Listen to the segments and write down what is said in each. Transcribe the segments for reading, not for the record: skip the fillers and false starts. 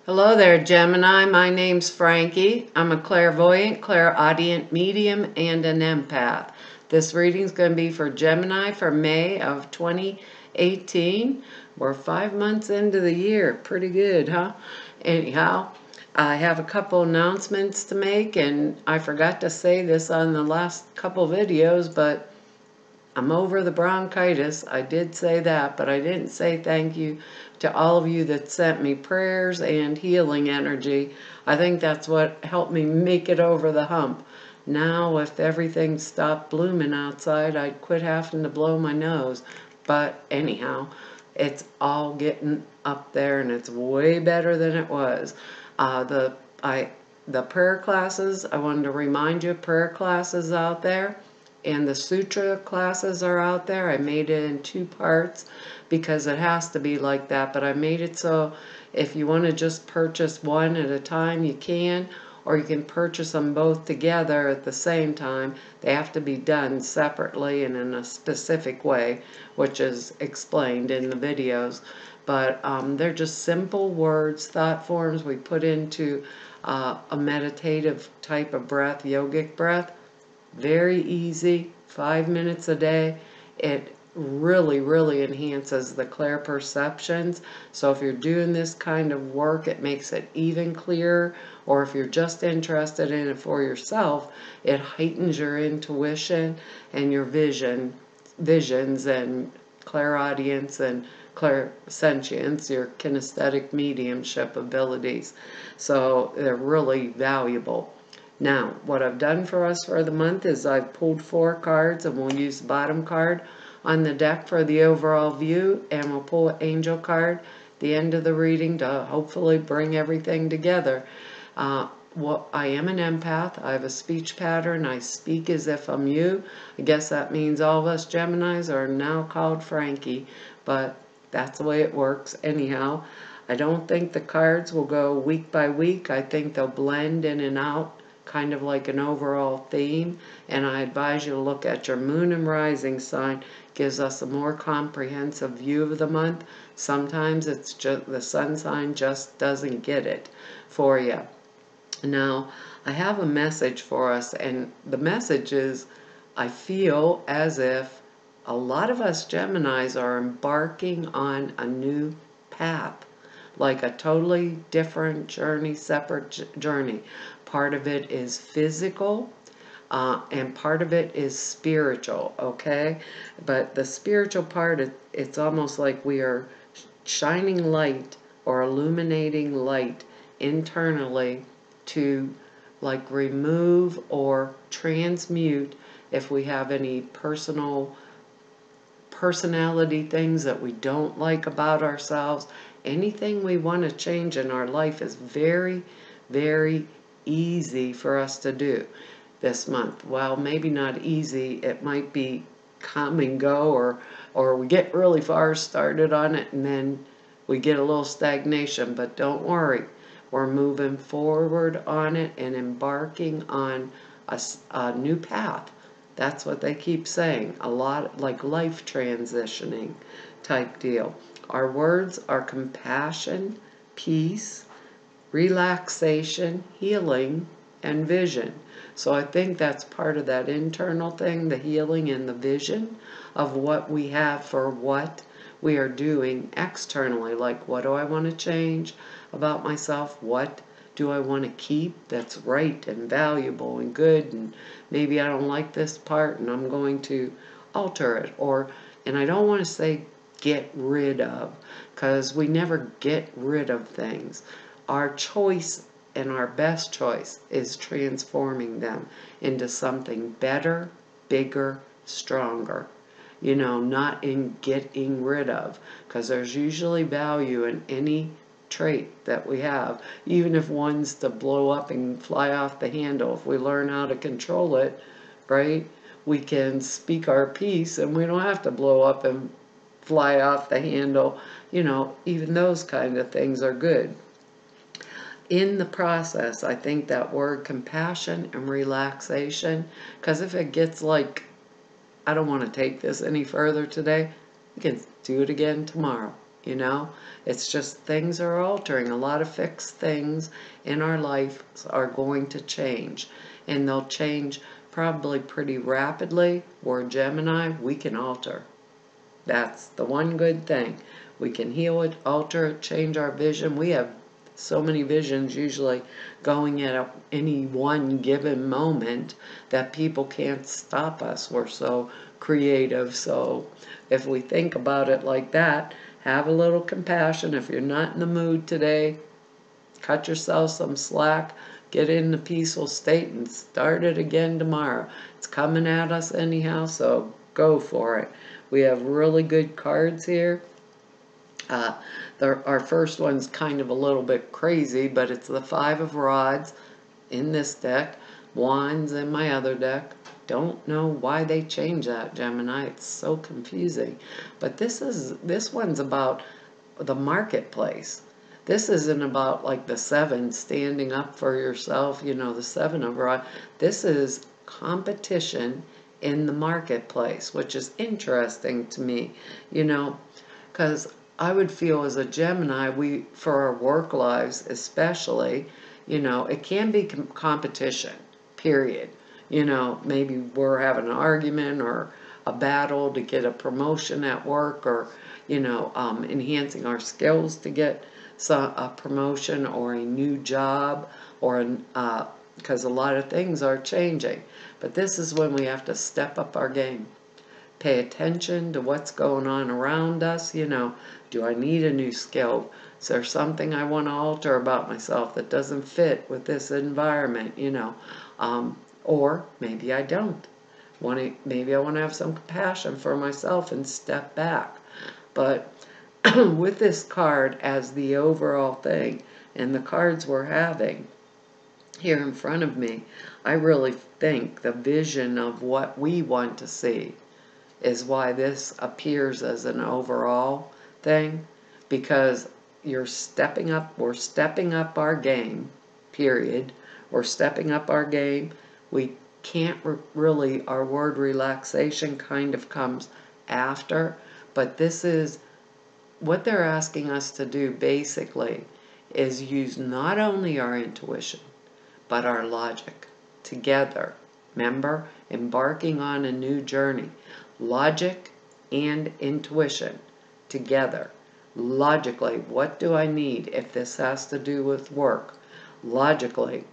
Hello there, Gemini. My name's Frankie. I'm a clairvoyant, clairaudient medium, and an empath. This reading's going to be for Gemini for May of 2018. We're 5 months into the year. Pretty good, huh? Anyhow, I have a couple announcements to make, and I forgot to say this on the last couple videos, but I'm over the bronchitis. I did say that, but I didn't say thank you to all of you that sent me prayers and healing energy. I think that's what helped me make it over the hump. Now, if everything stopped blooming outside, I'd quit having to blow my nose. But anyhow, it's all getting up there, and it's way better than it was. The prayer classes, I wanted to remind you, prayer classes out there. And the sutra classes are out there. I made it in 2 parts because it has to be like that, but I made it so if you want to just purchase one at a time, you can, or you can purchase them both together at the same time. They have to be done separately and in a specific way, which is explained in the videos. But they're just simple words, thought forms we put into a meditative type of breath, yogic breath. Very easy, 5 minutes a day. It really enhances the clear perceptions. So if you're doing this kind of work, it makes it even clearer. Or if you're just interested in it for yourself, it heightens your intuition and your visions and clairaudience and clairsentience, your kinesthetic mediumship abilities. So they're really valuable. Now, what I've done for us for the month is I've pulled 4 cards, and we'll use the bottom card on the deck for the overall view, and we'll pull an angel card at the end of the reading to hopefully bring everything together. Well, I am an empath. I have a speech pattern. I speak as if I'm you. I guess that means all of us Geminis are now called Frankie, but that's the way it works anyhow. I don't think the cards will go week by week. I think they'll blend in and out, kind of like an overall theme, and I advise you to look at your moon and rising sign. Gives us a more comprehensive view of the month. Sometimes it's just the sun sign just doesn't get it for you. Now, I have a message for us, and the message is, I feel as if a lot of us Geminis are embarking on a new path, like a totally different journey, separate journey. Part of it is physical, and part of it is spiritual, okay? But the spiritual part, it's almost like we are shining light or illuminating light internally to like remove or transmute if we have any personality things that we don't like about ourselves. Anything we want to change in our life is very easy for us to do this month. Well, maybe not easy. It might be come and go, or we get really far started on it and then we get a little stagnation. But don't worry. We're moving forward on it and embarking on a new path. That's what they keep saying. A lot like life transitioning type deal. Our words are compassion, peace, relaxation, healing, and vision. So I think that's part of that internal thing, the healing and the vision of what we have for what we are doing externally. Like, what do I want to change about myself? What do I want to keep that's right and valuable and good? And maybe I don't like this part and I'm going to alter it. And I don't want to say get rid of, because we never get rid of things. Our choice and our best choice is transforming them into something better, bigger, stronger. You know, not in getting rid of, because there's usually value in any trait that we have, even if one's to blow up and fly off the handle. If we learn how to control it, right, we can speak our piece and we don't have to blow up and fly off the handle. You know, even those kind of things are good. In the process, I think that word compassion and relaxation, because if it gets like, I don't want to take this any further today, we can do it again tomorrow. you know? It's just things are altering. A lot of fixed things in our life are going to change, and they'll change probably pretty rapidly. We're Gemini, we can alter. That's the one good thing. We can heal it, alter it, change our vision. We have so many visions usually going at any one given moment that people can't stop us. We're so creative. So if we think about it like that, have a little compassion. If you're not in the mood today, cut yourself some slack, get in a peaceful state, and start it again tomorrow. It's coming at us anyhow, so go for it. We have really good cards here. Our first one's kind of a little bit crazy, but it's the Five of Rods in this deck, Wands in my other deck. Don't know why they changed that, Gemini. It's so confusing. But this one's about the marketplace. This isn't about like the Seven, standing up for yourself, you know, the Seven of Rods. This is competition in the marketplace, which is interesting to me, you know, because I would feel as a Gemini, for our work lives especially, you know, it can be competition, period. You know, maybe we're having an argument or a battle to get a promotion at work, or, you know, enhancing our skills to get a promotion or a new job, or because a lot of things are changing. But this is when we have to step up our game. Pay attention to what's going on around us. You know, do I need a new skill? Is there something I want to alter about myself that doesn't fit with this environment? You know, or maybe I don't. Maybe I want to have some compassion for myself and step back. But with this card as the overall thing, and the cards we're having here in front of me, I really think the vision of what we want to see is why this appears as an overall thing, because we're stepping up our game, period. We're stepping up our game. We can't really, our word relaxation kind of comes after, but this is what they're asking us to do basically, is use not only our intuition, but our logic together. Remember, embarking on a new journey. Logic and intuition together. Logically, what do I need if this has to do with work? Logically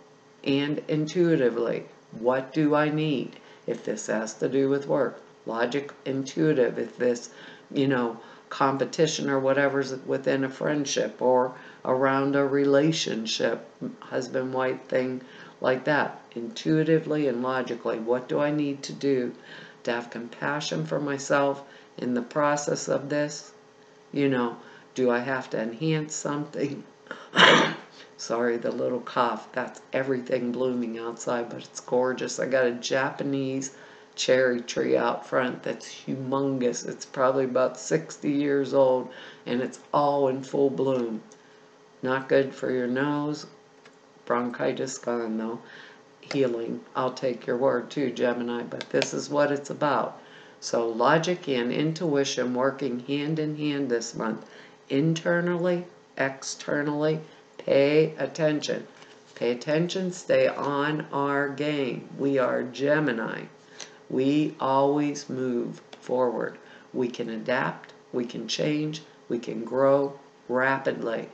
and intuitively, what do I need if this has to do with work? Logic, intuitive, if this, you know, competition or whatever's within a friendship or around a relationship, husband-wife thing like that. Intuitively and logically, what do I need to do to have compassion for myself in the process of this? You know, do I have to enhance something? Sorry, the little cough. That's everything blooming outside, but it's gorgeous. I got a Japanese cherry tree out front that's humongous. It's probably about 60 years old, and it's all in full bloom. Not good for your nose. Bronchitis gone, though. Healing. I'll take your word too, Gemini, but this is what it's about. So logic and intuition working hand in hand this month. Internally, externally, pay attention. Pay attention, stay on our game. We are Gemini. We always move forward. We can adapt, we can change, we can grow rapidly.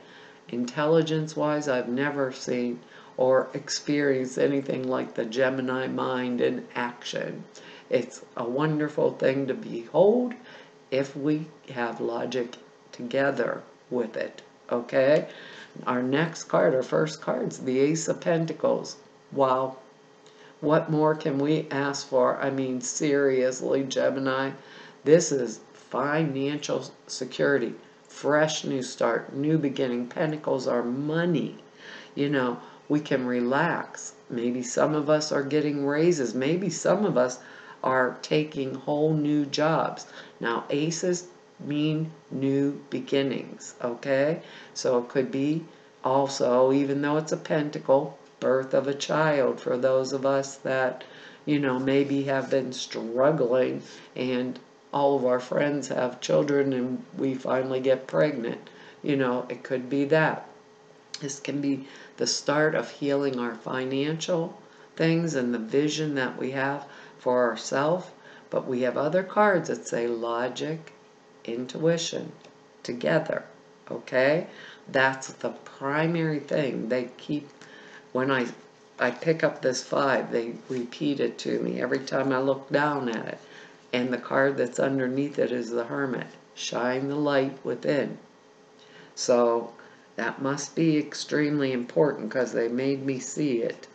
Intelligence-wise, I've never seen or experienced anything like the Gemini mind in action. It's a wonderful thing to behold if we have logic together with it, okay? Our next card, our first card's the Ace of Pentacles. Wow. What more can we ask for? I mean, seriously, Gemini, this is financial security, fresh new start, new beginning. Pentacles are money. You know, we can relax. Maybe some of us are getting raises. Maybe some of us are taking whole new jobs. Now, aces mean new beginnings, okay? So it could be also, even though it's a pentacle, birth of a child for those of us that, you know, maybe have been struggling and all of our friends have children and we finally get pregnant. You know, it could be that. This can be the start of healing our financial things and the vision that we have for ourselves. But we have other cards that say logic, intuition, together. Okay? That's the primary thing. They keep, when I pick up this 5, they repeat it to me every time I look down at it. And the card that's underneath it is the Hermit. Shine the light within. So that must be extremely important because they made me see it.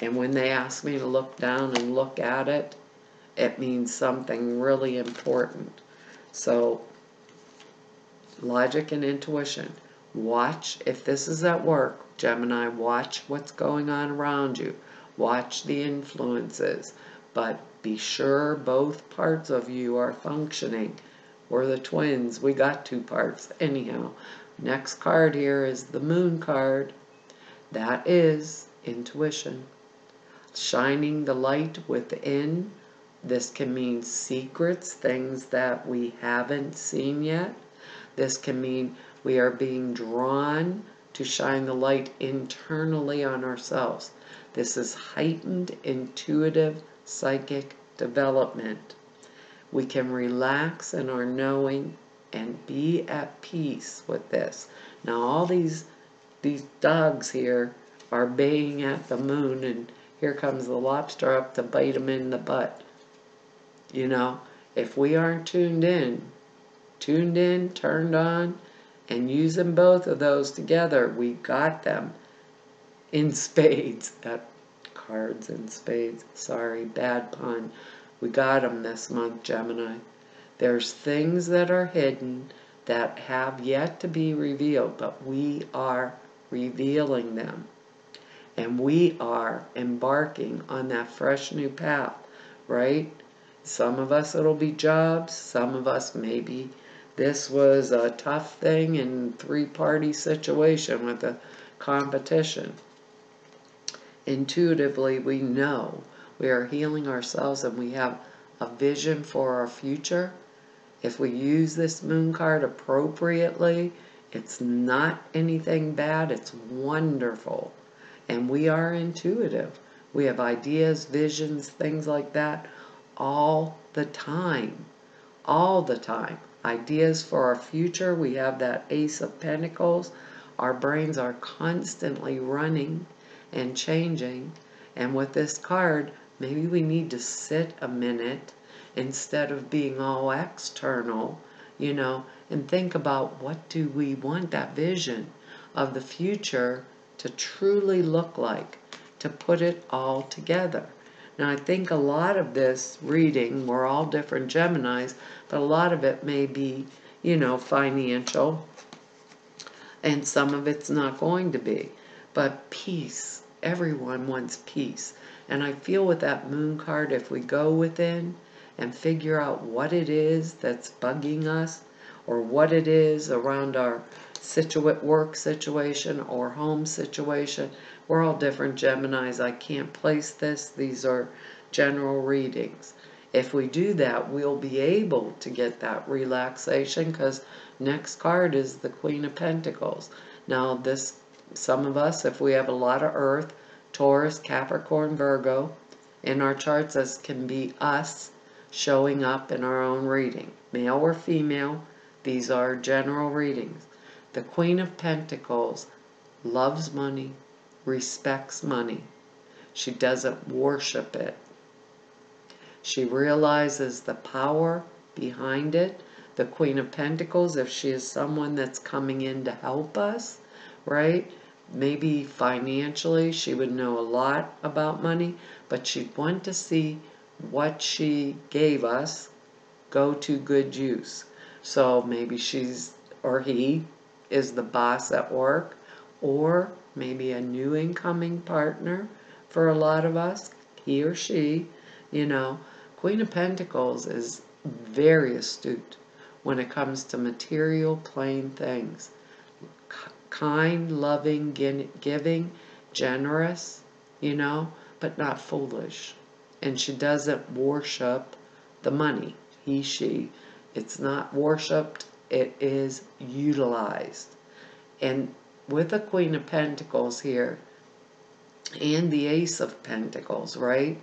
And when they ask me to look down and look at it, it means something really important. So, logic and intuition. Watch, if this is at work, Gemini, watch what's going on around you. Watch the influences. But be sure both parts of you are functioning. We're the twins. We got 2 parts. Anyhow, next card here is the Moon card. That is intuition. Shining the light within. This can mean secrets, things that we haven't seen yet. This can mean we are being drawn to shine the light internally on ourselves. This is heightened intuitive psychic development. We can relax in our knowing and be at peace with this. Now all these dogs here are baying at the moon, and here comes the lobster up to bite them in the butt. You know, if we aren't tuned in, turned on, and using both of those together, we got them in spades. Cards in spades. Sorry, bad pun. We got them this month, Gemini. There's things that are hidden that have yet to be revealed, but we are revealing them. And we are embarking on that fresh new path, right? Some of us it'll be jobs, some of us maybe this was a tough thing in 3-party situation with a competition. Intuitively we know we are healing ourselves and we have a vision for our future. If we use this Moon card appropriately, it's not anything bad, it's wonderful. And we are intuitive. We have ideas, visions, things like that all the time. All the time. Ideas for our future. We have that Ace of Pentacles. Our brains are constantly running and changing. And with this card, maybe we need to sit a minute instead of being all external, you know, and think about what do we want that vision of the future to truly look like, to put it all together. Now I think a lot of this reading, we're all different Geminis, but a lot of it may be, you know, financial, and some of it's not going to be. But peace, everyone wants peace. And I feel with that Moon card, if we go within and figure out what it is that's bugging us, or what it is around our work situation or home situation. We're all different Geminis. I can't place this. These are general readings. If we do that, we'll be able to get that relaxation, because next card is the Queen of Pentacles. Now some of us, if we have a lot of Earth, Taurus, Capricorn, Virgo in our charts, this can be us showing up in our own reading. Male or female, these are general readings. The Queen of Pentacles loves money, respects money. She doesn't worship it. She realizes the power behind it. The Queen of Pentacles, if she is someone that's coming in to help us, right? Maybe financially she would know a lot about money, but she'd want to see what she gave us go to good use. So maybe she's, or he, is the boss at work, or maybe a new incoming partner for a lot of us, he or she, you know. Queen of Pentacles is very astute when it comes to material, plain things. Kind, loving, giving, generous, you know, but not foolish. And she doesn't worship the money. he, she. It's not worshipped, it is utilized. And with the Queen of Pentacles here and the Ace of Pentacles, right?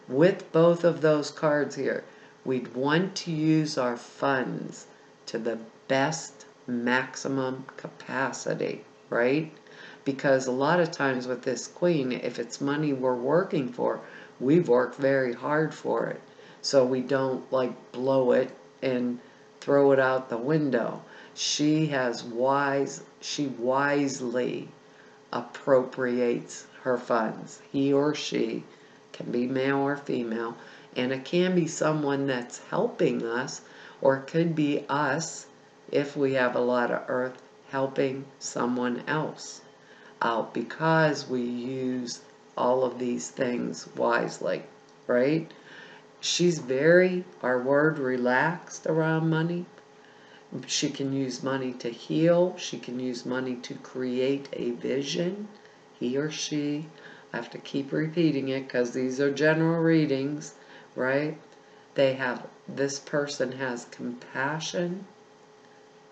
With both of those cards here, we'd want to use our funds to the best maximum capacity, right? Because a lot of times with this Queen, if it's money we're working for, we've worked very hard for it. So we don't like blow it and throw it out the window. She wisely appropriates her funds. He or she can be male or female, and it can be someone that's helping us, or it could be us, if we have a lot of earth, helping someone else out because we use all of these things wisely, right? She's very, our word, relaxed around money. She can use money to heal. She can use money to create a vision. He or she. I have to keep repeating it because these are general readings, right? This person has compassion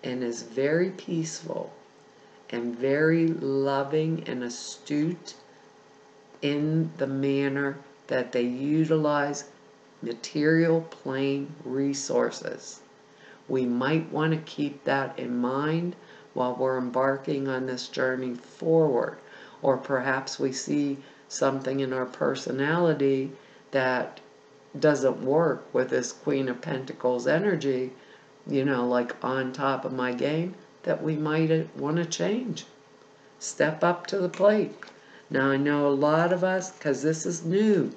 and is very peaceful and very loving and astute in the manner that they utilize material plane resources. We might want to keep that in mind while we're embarking on this journey forward. Or perhaps we see something in our personality that doesn't work with this Queen of Pentacles energy, you know, like on top of my game, that we might want to change. Step up to the plate. Now I know a lot of us, because this is new,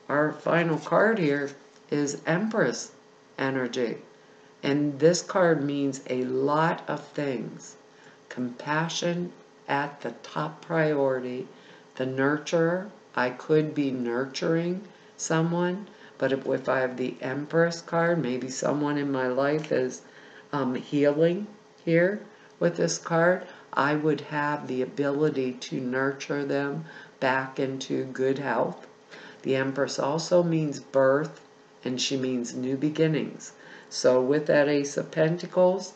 our final card here is Empress Energy. And this card means a lot of things. Compassion at the top priority. The nurturer, I could be nurturing someone, but if I have the Empress card, maybe someone in my life is healing here with this card, I would have the ability to nurture them back into good health. The Empress also means birth, and she means new beginnings. So with that Ace of Pentacles,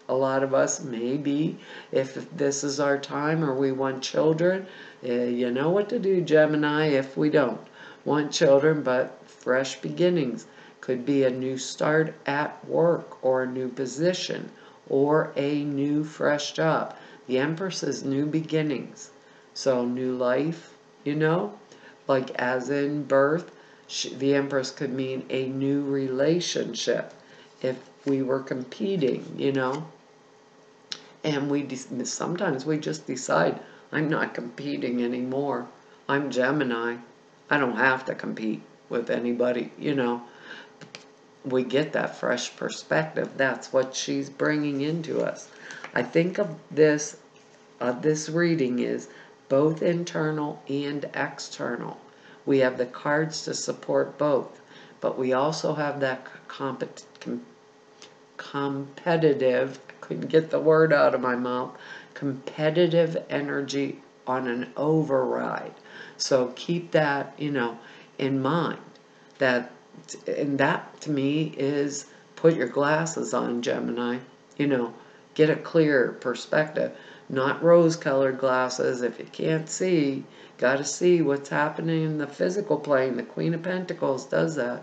a lot of us maybe, if this is our time or we want children, you know what to do, Gemini, if we don't want children, but fresh beginnings. Could be a new start at work or a new position or a new fresh job. The Empress is new beginnings. So new life, you know, like as in birth, the Empress could mean a new relationship if we were competing, you know. And sometimes we just decide, I'm not competing anymore. I'm Gemini. I don't have to compete with anybody, you know. We get that fresh perspective. That's what she's bringing into us. I think of this reading is both internal and external. We have the cards to support both, but we also have that competitive, I couldn't get the word out of my mouth, competitive energy on an override. So keep that, you know, in mind. And that to me is put your glasses on, Gemini. You know, get a clear perspective. Not rose-colored glasses. If you can't see, got to see what's happening in the physical plane. The Queen of Pentacles does that.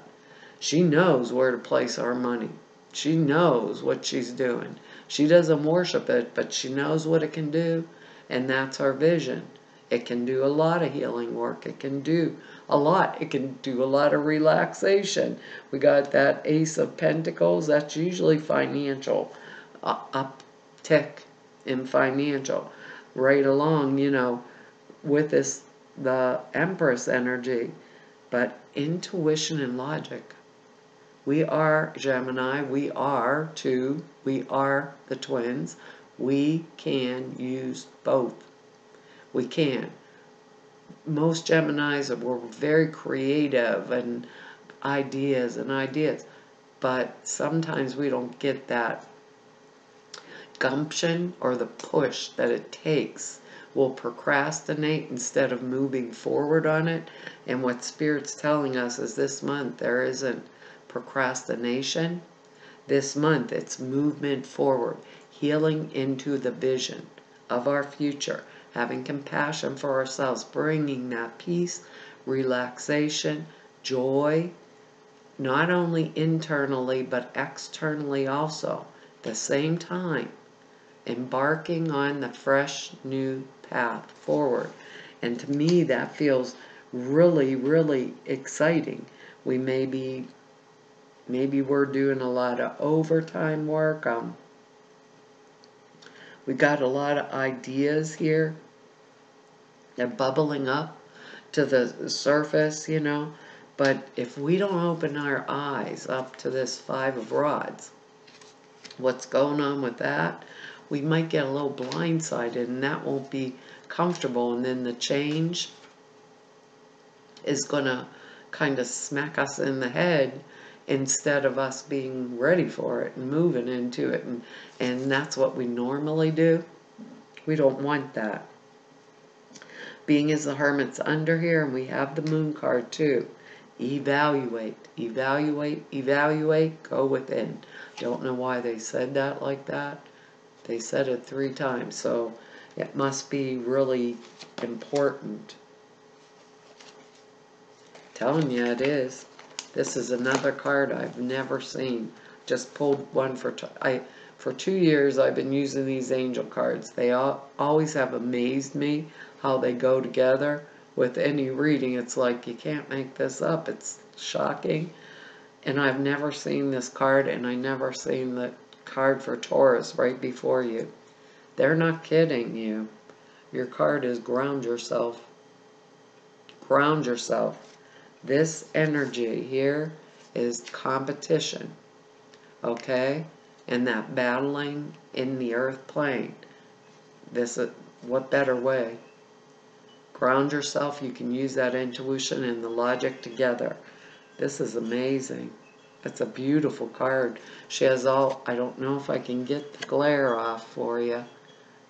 She knows where to place our money. She knows what she's doing. She doesn't worship it, but she knows what it can do, and that's our vision. It can do a lot of healing work. It can do a lot. It can do a lot of relaxation. We got that Ace of Pentacles. That's usually financial. Uptick in financial. Right along, you know, with this, the Empress energy. But intuition and logic. We are Gemini. We are the twins. We can use both. We can. Most Geminis were very creative and ideas, but sometimes we don't get that gumption or the push that it takes. We'll procrastinate instead of moving forward on it. And what Spirit's telling us is this month there isn't procrastination. This month, it's movement forward, healing into the vision of our future, having compassion for ourselves, bringing that peace, relaxation, joy, not only internally but externally also. At the same time, embarking on the fresh new path forward. And to me, that feels really, really exciting. We maybe we're doing a lot of overtime work. We got a lot of ideas here. They're bubbling up to the surface, you know. But if we don't open our eyes up to this Five of Rods, what's going on with that, we might get a little blindsided, and that won't be comfortable. And then the change is going to kind of smack us in the head instead of us being ready for it and moving into it. And that's what we normally do. We don't want that. Being as the Hermit's under here, and we have the Moon card too. Evaluate, evaluate, evaluate, go within. Don't know why they said that like that. They said it 3 times, so it must be really important. Telling you it is. This is another card I've never seen. Just pulled one for 2 years. I've been using these angel cards. They always have amazed me how they go together. With any reading, it's like you can't make this up. It's shocking. And I've never seen this card, and I never seen the card for Taurus right before you. They're not kidding you. Your card is ground yourself. Ground yourself. This energy here is competition. Okay? And that battling in the earth plane. What better way? Ground yourself. You can use that intuition and the logic together. This is amazing. It's a beautiful card. She has I don't know if I can get the glare off for you,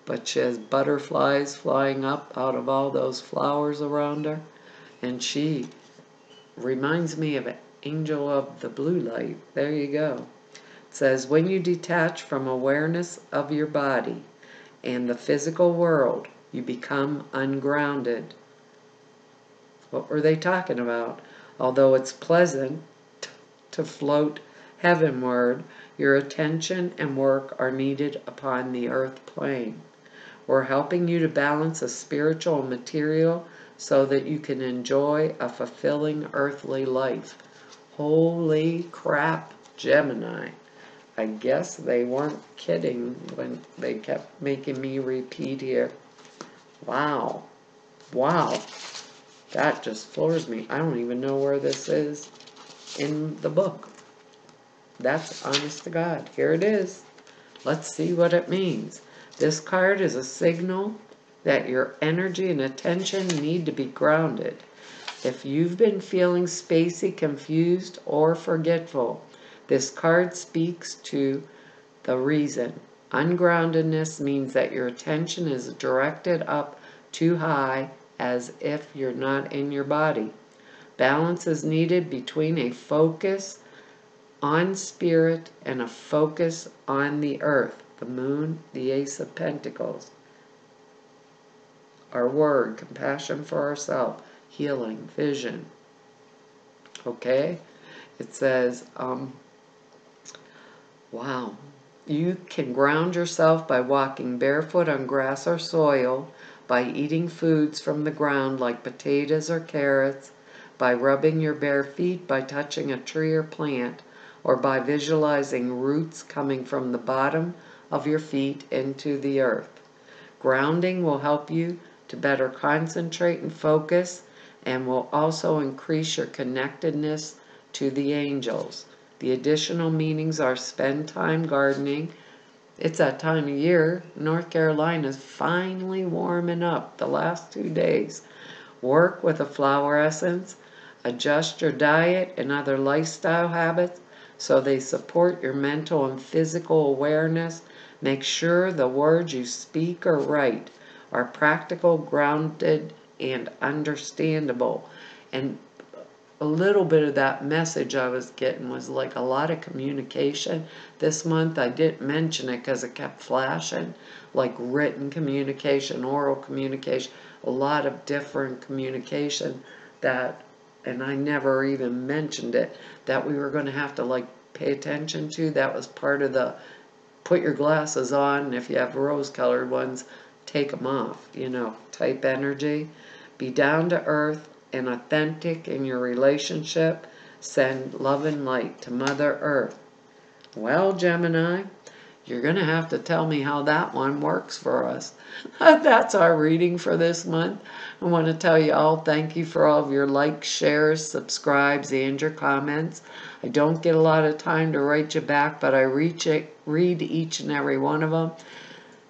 but she has butterflies flying up out of all those flowers around her. And she reminds me of an angel of the blue light. There you go. It says, when you detach from awareness of your body and the physical world, you become ungrounded. What were they talking about? Although it's pleasant to float heavenward, your attention and work are needed upon the earth plane. We're helping you to balance a spiritual and material so that you can enjoy a fulfilling earthly life. Holy crap, Gemini. I guess they weren't kidding when they kept making me repeat here. Wow. Wow. That just floors me. I don't even know where this is in the book. That's honest to God. Here it is. Let's see what it means. This card is a signal that your energy and attention need to be grounded. If you've been feeling spacey, confused, or forgetful, this card speaks to the reason. Ungroundedness means that your attention is directed up too high, as if you're not in your body. Balance is needed between a focus on spirit and a focus on the earth. The moon, the Ace of Pentacles. Our word, compassion for ourselves, healing, vision. Okay? It says, wow. You can ground yourself by walking barefoot on grass or soil, by eating foods from the ground like potatoes or carrots, by rubbing your bare feet, by touching a tree or plant, or by visualizing roots coming from the bottom of your feet into the earth. Grounding will help you to better concentrate and focus, and will also increase your connectedness to the angels. The additional meanings are spend time gardening. It's that time of year. North Carolina's finally warming up the last 2 days. Work with a flower essence. Adjust your diet and other lifestyle habits so they support your mental and physical awareness. Make sure the words you speak or write are practical, grounded, and understandable. And a little bit of that message I was getting was like a lot of communication this month. I didn't mention it because it kept flashing, like written communication, oral communication, a lot of different communication that, and I never even mentioned it, that we were going to have to like pay attention to. That was part of the put your glasses on, and if you have rose-colored ones, take them off, you know, type energy. Be down to earth and authentic in your relationship. Send love and light to Mother Earth. Well, Gemini, you're going to have to tell me how that one works for us. That's our reading for this month. I want to tell you all thank you for all of your likes, shares, subscribes, and your comments. I don't get a lot of time to write you back, but I read each and every one of them.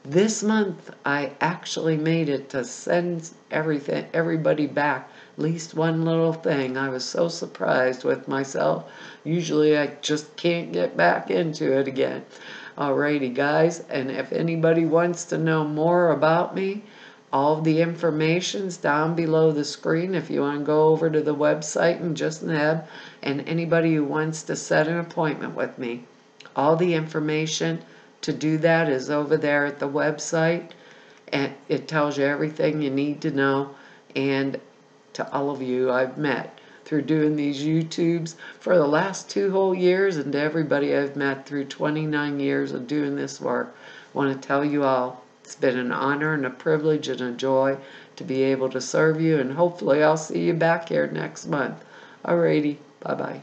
This month, I actually made it to send everybody back at least one little thing. I was so surprised with myself. Usually, I just can't get back into it again. Alrighty, guys, and if anybody wants to know more about me, all of the information's down below the screen if you want to go over to the website and just nab, and anybody who wants to set an appointment with me. All the information to do that is over there at the website, and it tells you everything you need to know. And to all of you I've met through doing these YouTubes for the last 2 whole years, and to everybody I've met through 29 years of doing this work, I want to tell you all, it's been an honor and a privilege and a joy to be able to serve you, and hopefully I'll see you back here next month. Alrighty, bye-bye.